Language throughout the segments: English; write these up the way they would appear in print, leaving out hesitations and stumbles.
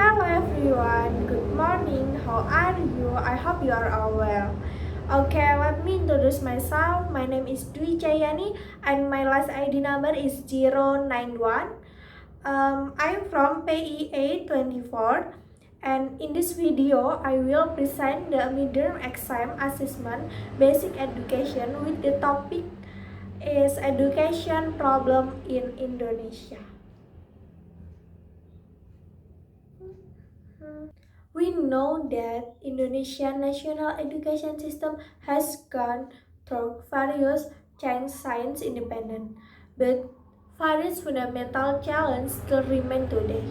Hello everyone, good morning, how are you? I hope you are all well. Okay, let me introduce myself. My name is Dwi Chayani and my last ID number is 091. I'm from PIA 24 and in this video I will present the midterm exam assessment basic education with the topic is education problem in Indonesia. We know that Indonesian national education system has gone through various changes since independence, but various fundamental challenges still remain today.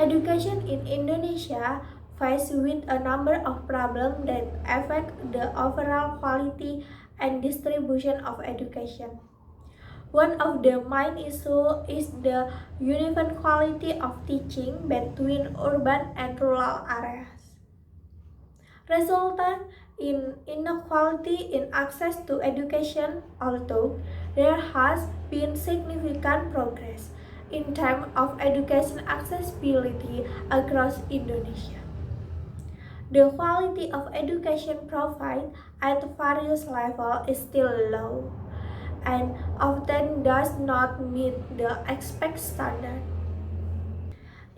Education in Indonesia faces with a number of problems that affect the overall quality and distribution of education. One of the main issues is the uneven quality of teaching between urban and rural areas, resulting in inequality in access to education, although there has been significant progress in terms of education accessibility across Indonesia. The quality of education provided at various levels is still low and often does not meet the expected standard.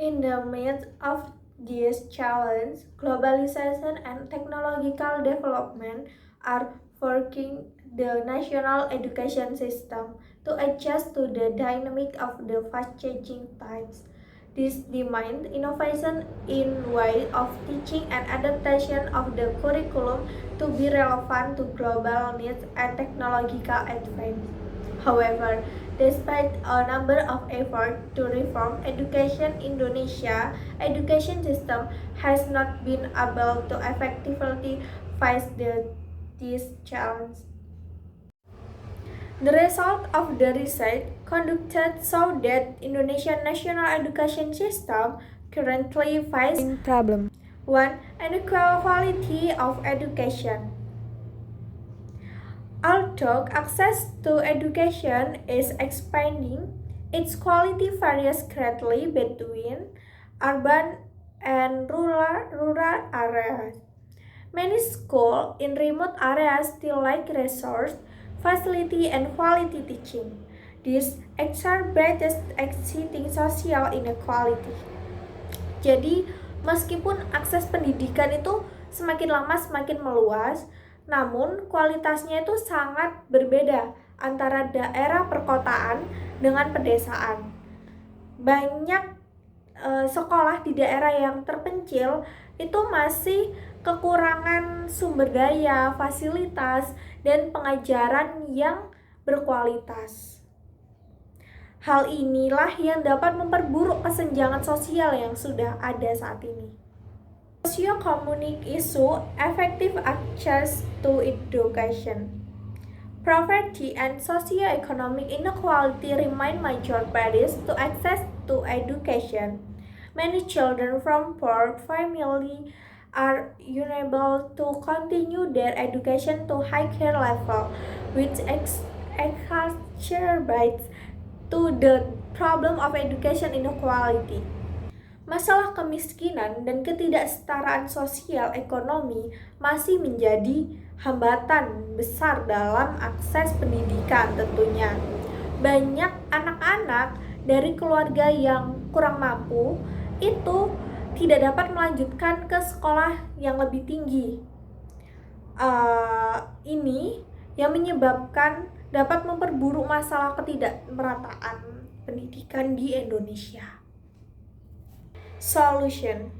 In the midst of these challenges, globalization and technological development are forcing the national education system to adjust to the dynamic of the fast-changing times. This demands innovation in ways of teaching and adaptation of the curriculum to be relevant to global needs and technological advance. However, despite a number of efforts to reform education in Indonesia, education system has not been able to effectively face this challenge. The result of the research conducted show that Indonesian national education system currently faces problems. 1. Unequal quality of education. Although access to education is expanding, its quality varies greatly between urban and rural areas. Many schools in remote areas still lack resource, facility, and quality teaching. This exacerbates existing social inequality. Jadi, meskipun akses pendidikan itu semakin lama semakin meluas, namun kualitasnya itu sangat berbeda antara daerah perkotaan dengan pedesaan. Banyak sekolah di daerah yang terpencil itu masih kekurangan sumber daya, fasilitas, dan pengajaran yang berkualitas. Hal inilah yang dapat memperburuk kesenjangan sosial yang sudah ada saat ini. Socio-economic issue, effective access to education. Poverty and socio-economic inequality remain major barriers to access to education. Many children from poor families are unable to continue their education to higher level, which exacerbates to the problem of education inequality. Masalah kemiskinan dan ketidaksetaraan sosial ekonomi masih menjadi hambatan besar dalam akses pendidikan tentunya. Banyak anak-anak dari keluarga yang kurang mampu itu tidak dapat melanjutkan ke sekolah yang lebih tinggi. Ini yang menyebabkan dapat memperburuk masalah ketidakmerataan pendidikan di Indonesia. Solution.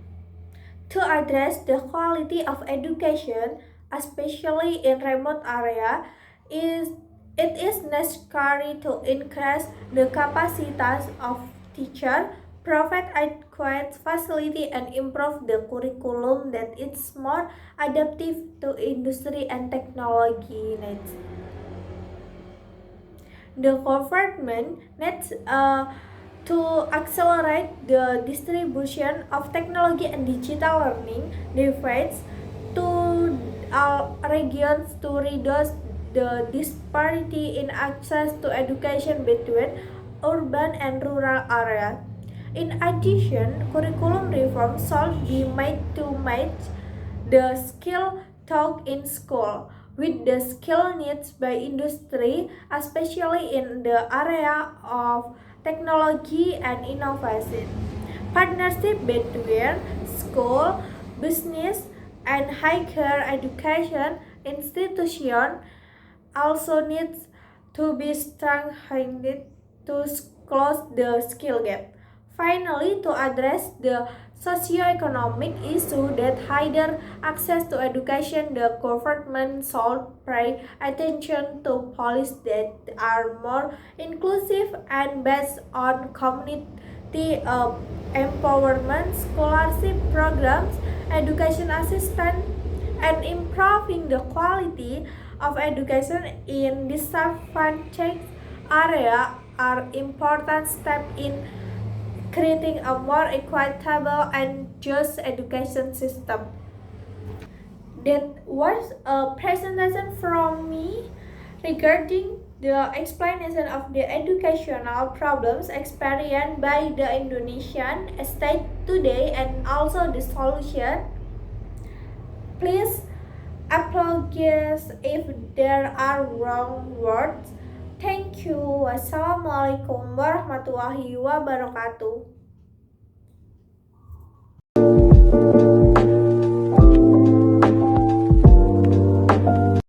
To address the quality of education, especially in remote area, it is necessary to increase the capacity of teachers, provide adequate facility, and improve the curriculum that is more adaptive to industry and technology needs. The government needs to accelerate the distribution of technology and digital learning devices to all regions to reduce the disparity in access to education between urban and rural areas. In addition, curriculum reform should be made to match the skill taught in school with the skill needs by industry, especially in the area of technology and innovation. Partnership between school, business, and higher education institutions also needs to be strengthened to close the skill gap. Finally, to address the socio-economic issue that hinder access to education, the government should pay attention to policies that are more inclusive and based on community empowerment, scholarship programs, education assistance, and improving the quality of education in disadvantaged area are important steps in creating a more equitable and just education system. That was a presentation from me regarding the explanation of the educational problems experienced by the Indonesian state today and also the solution. Please apologize if there are wrong words. Thank you. Wassalamualaikum warahmatullahi wabarakatuh.